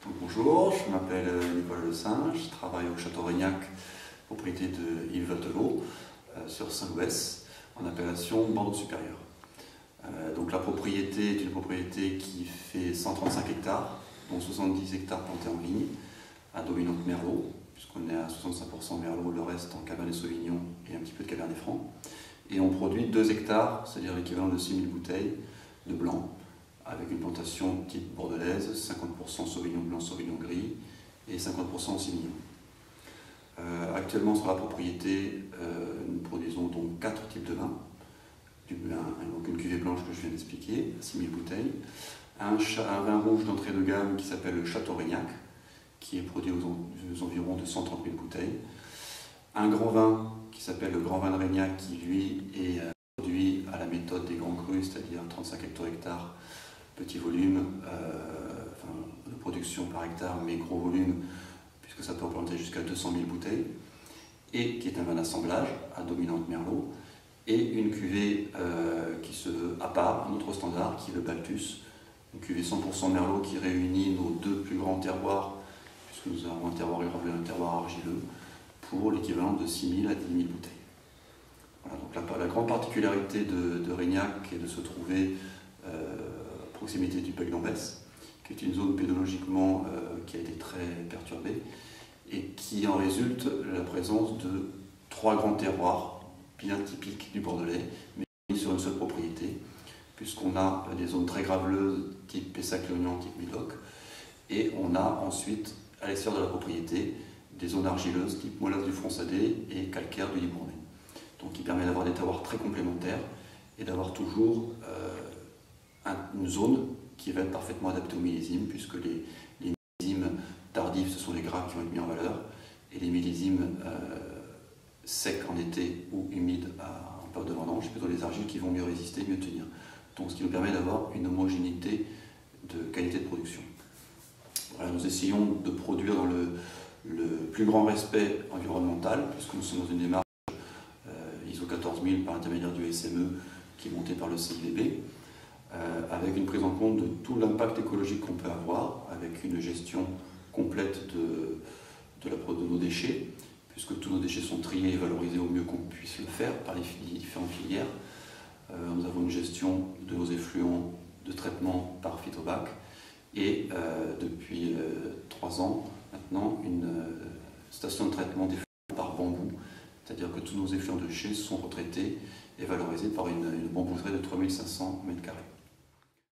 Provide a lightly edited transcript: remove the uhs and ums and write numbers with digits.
Donc, bonjour, je m'appelle Nicolas Le Singe, je travaille au Château Reignac, propriété de Yves Vatelot, sur Saint-Louès, en appellation Bordeaux supérieur. Donc la propriété est une propriété qui fait 135 hectares, dont 70 hectares plantés en vigne, à dominante Merlot, puisqu'on est à 65% Merlot, le reste en Cabernet Sauvignon et un petit peu de Cabernet Franc. Et on produit 2 hectares, c'est-à-dire l'équivalent de 6000 bouteilles de blanc, avec une plantation type bordelaise, 50% Sauvignon blanc, Sauvignon gris et 50% Semillon. Actuellement sur la propriété, nous produisons donc 4 types de vins. Donc une cuvée blanche que je viens d'expliquer, 6000 bouteilles. Un vin rouge d'entrée de gamme qui s'appelle le Château Reignac, qui est produit aux environs de 130 000 bouteilles. Un grand vin qui s'appelle le Grand Vin de Reignac, qui lui est produit à la méthode des grands crus, c'est-à-dire 35 hectare, petit volume, de production par hectare, mais gros volume, puisque ça peut représenter jusqu'à 200 000 bouteilles, et qui est un vin d'assemblage à dominante Merlot, et une cuvée qui se veut à part, un autre standard, qui est le Balthus, une cuvée 100% Merlot qui réunit nos 2 plus grands terroirs, puisque nous avons un terroir graveleux et un terroir argileux, pour l'équivalent de 6 000 à 10 000 bouteilles. Voilà, donc la grande particularité de Reignac est de se trouver à proximité du Bec d'Ambès, qui est une zone pédologiquement qui a été très perturbée, et qui en résulte la présence de 3 grands terroirs bien typiques du Bordelais, mais sur une seule propriété, puisqu'on a des zones très graveleuses type Pessac-Léognan, type Médoc, et on a ensuite, à l'extérieur de la propriété, des zones argileuses type Mollasse du Fronsadé et calcaire du Libournais. Donc qui permet d'avoir des terroirs très complémentaires et d'avoir toujours une zone qui va être parfaitement adaptée au millésime, puisque les millésimes tardifs, ce sont les grappes qui vont être mis en valeur, et les millésimes secs en été ou humides en période de vendange, c'est plutôt les argiles qui vont mieux résister, mieux tenir. Donc ce qui nous permet d'avoir une homogénéité de qualité de production. Voilà, nous essayons de produire dans le plus grand respect environnemental, puisque nous sommes dans une démarche ISO 14000 par l'intermédiaire du SME qui est monté par le CIVB, avec une prise en compte de tout l'impact écologique qu'on peut avoir, avec une gestion complète de nos déchets, puisque tous nos déchets sont triés et valorisés au mieux qu'on puisse le faire par les différentes filières. Nous avons une gestion de nos effluents de traitement par Phytobac et depuis 3 ans maintenant une station de traitement d'effluents par bambou, c'est-à-dire que tous nos effluents de déchets sont retraités et valorisés par une bambouserie de 3500 m².